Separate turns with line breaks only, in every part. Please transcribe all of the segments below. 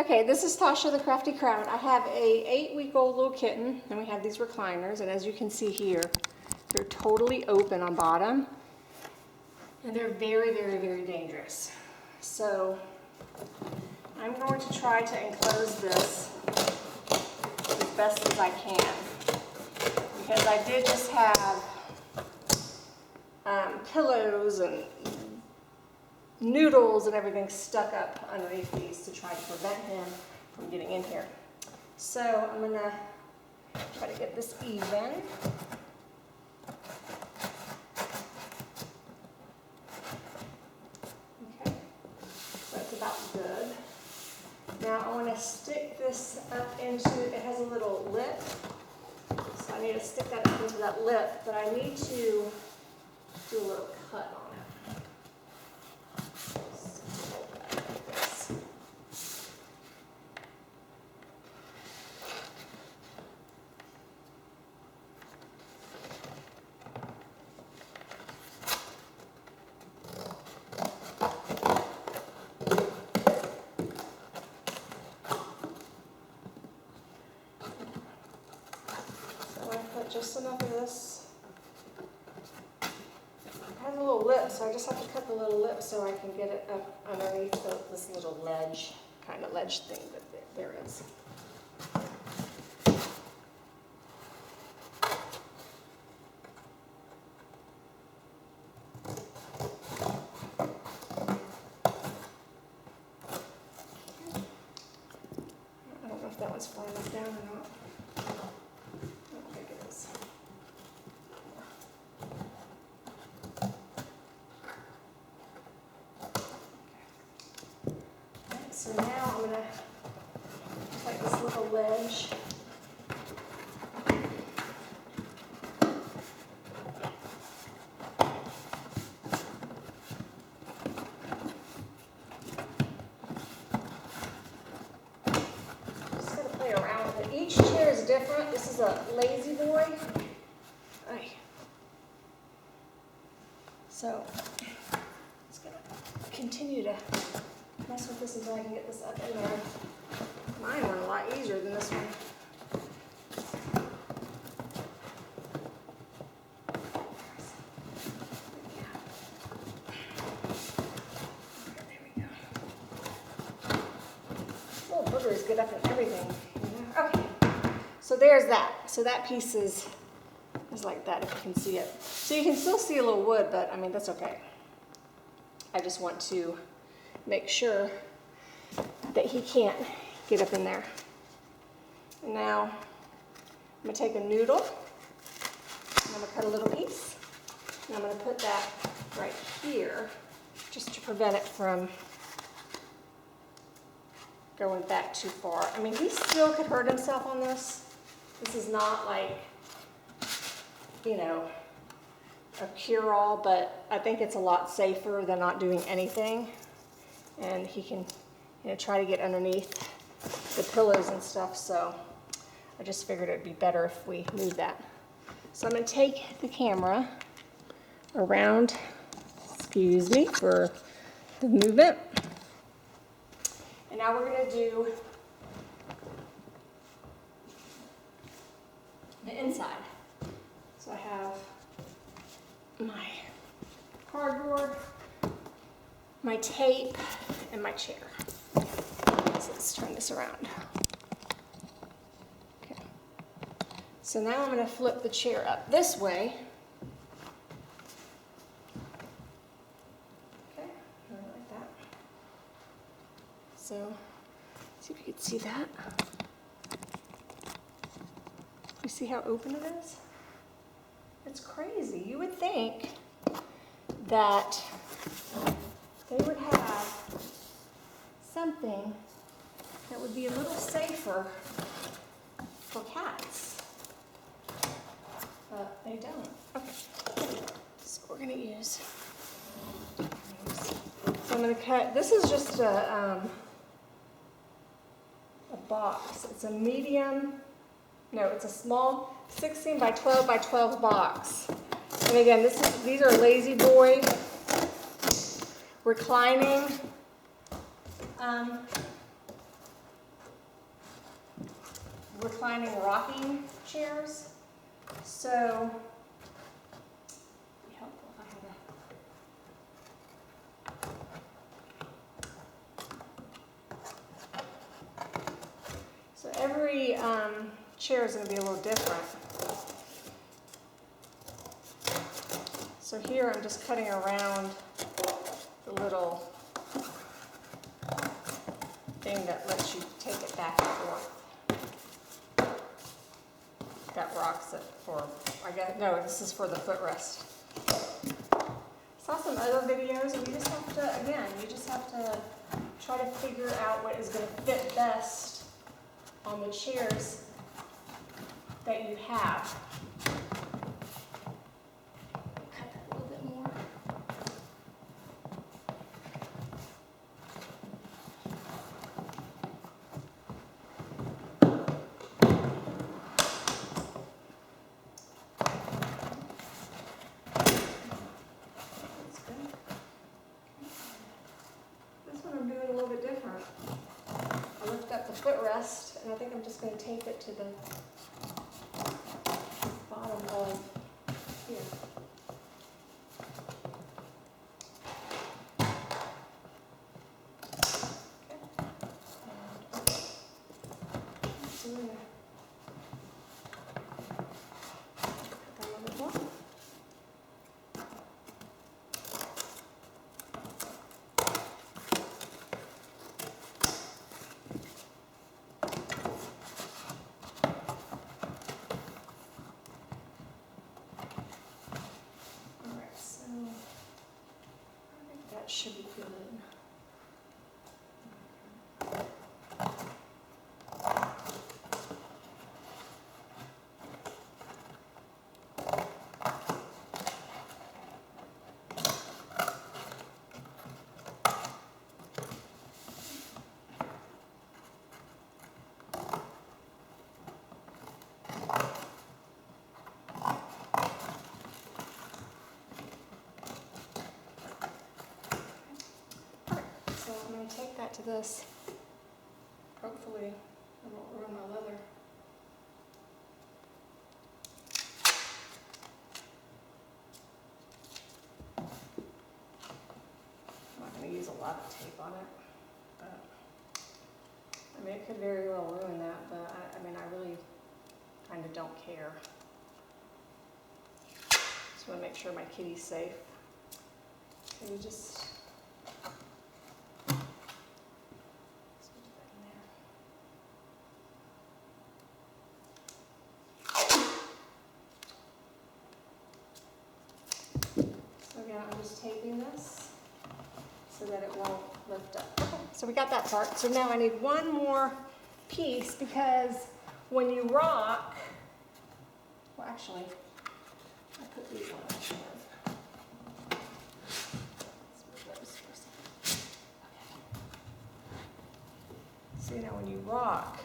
Okay, this is Tasha the Crafty Crown. I have a 8-week-old little kitten, and we have these recliners, and as you can see here, they're totally open on bottom, and they're very, very, very dangerous. So I'm going to try to enclose this as best as I can, because I did just have pillows and noodles and everything stuck up underneath these to try to prevent him from getting in here. So I'm gonna try to get this even. Okay, so that's about good. Now I want to stick this up into, it has a little lip, so I need to stick that up into that lip, but I need to do a little cut on it. Just enough of this. It has a little lip, so I just have to cut the little lip so I can get it up underneath this little ledge, kind of ledge thing that there is. I don't know if that one's far enough down or not. So now I'm going to take this little ledge. Just going to play around with it. Each chair is different. This is a lazy boy. So I'm just going to continue to mess with this until I can get this up in there. Mine went a lot easier than this one. There we go. Little boogers get up in everything. Okay, so there's that. So that piece is like that, if you can see it. So you can still see a little wood, but I mean, that's okay. I just want to make sure that he can't get up in there. And now I'm going to take a noodle, and I'm going to cut a little piece, and I'm going to put that right here just to prevent it from going back too far. I mean, he still could hurt himself on this. This is not like, you know, a cure-all, but I think it's a lot safer than not doing anything. And he can, you know, try to get underneath the pillows and stuff, so I just figured it'd be better if we move that. So I'm going to take the camera around, excuse me for the movement, and now we're going to do the inside. So I have my cardboard, my tape, and my chair. So let's turn this around. Okay. So now I'm going to flip the chair up this way. Okay, like that. So, see if you can see that. You see how open it is? It's crazy. You would think that they would have something that would be a little safer for cats, but they don't. Okay, so we're going to use, so I'm going to cut, this is just a box. It's a medium, no, it's a small 16 by 12 by 12 box. And again, these are lazy boy reclining reclining rocking chairs. So, it'd be helpful if I had a... So every chair is going to be a little different. So here I'm just cutting around the little thing that lets you take it back and forth. That rocks it for, I guess, no, this is for the footrest. Saw some other videos, and you just have to, again, you just have to try to figure out what is going to fit best on the chairs that you have. Cut that a little bit more. I'm doing a little bit different. I lift up the footrest, and I think I'm just going to tape it to the bottom of here. Okay. And so I'm going to put that a little bit more. That should be good. So I'm going to take that to this. Hopefully it won't ruin my leather. I'm not going to use a lot of tape on it, but I mean, it could very well ruin that, but I mean, I really kind of don't care. Just want to make sure my kitty's safe. So you just I'm just taping this so that it won't lift up. Okay, so we got that part. So now I need one more piece, because when you rock, well actually, I put these on the chair. Let's move those for a second. Okay. See, now when you rock,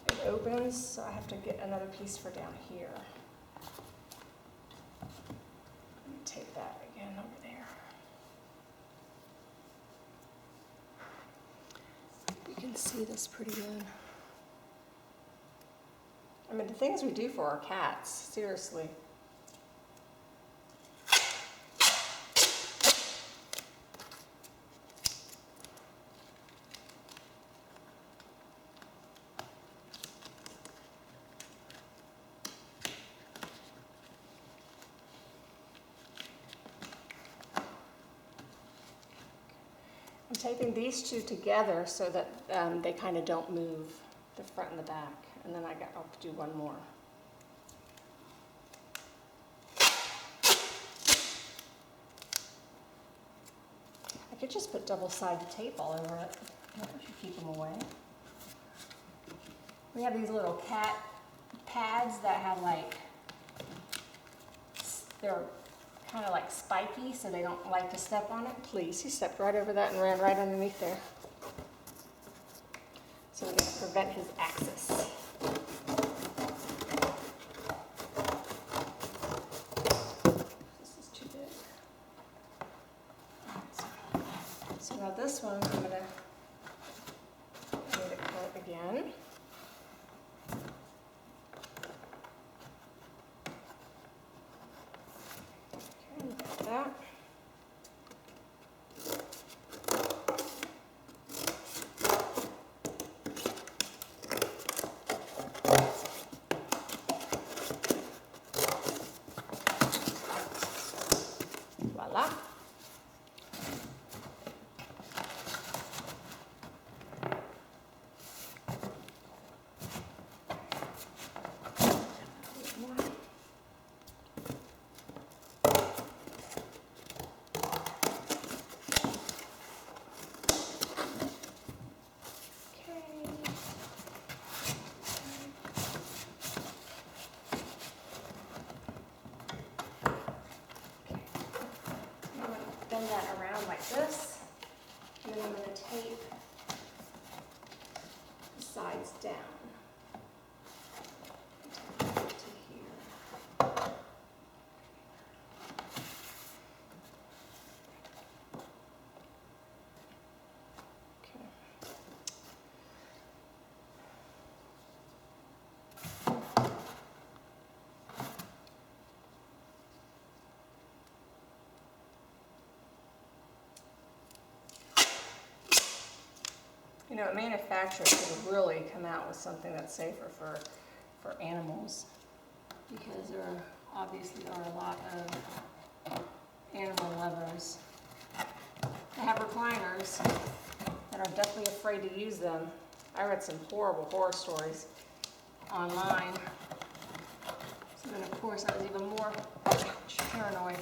it opens, so I have to get another piece for down here. Take that again over there. You can see this pretty good. I mean, the things we do for our cats, seriously. I'm taping these two together so that they kind of don't move, the front and the back. And then I'll do one more. I could just put double-sided tape all over it. That should keep them away. We have these little cat pads that have they're kind of like spiky, so they don't like to step on it. Please, he stepped right over that and ran right underneath there. So we're going to prevent his access. This is too big. So now this one, I'm going to get it cut again. Voila. Bend that around like this, and then I'm going to tape the sides down to here. Okay. You know, manufacturers could really come out with something that's safer for animals, because there obviously are a lot of animal lovers that have recliners that are definitely afraid to use them. I read some horrible horror stories online. So then of course I was even more paranoid.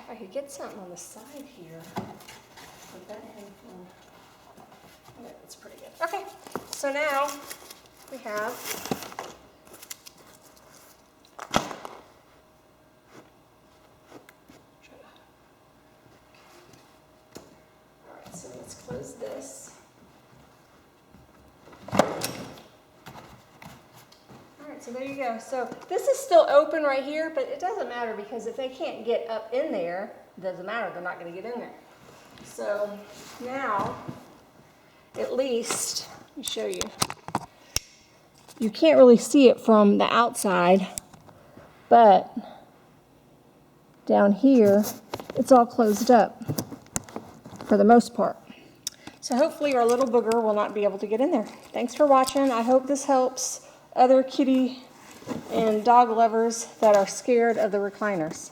I could get something on the side here. Prevent him from. Okay, that's pretty good. Okay, so now we have all right, so let's close this. So there you go. So this is still open right here, but it doesn't matter, because if they can't get up in there, it doesn't matter. They're not going to get in there. So now, at least, let me show you. You can't really see it from the outside, but down here, it's all closed up for the most part. So hopefully our little booger will not be able to get in there. Thanks for watching. I hope this helps other kitty and dog lovers that are scared of the recliners.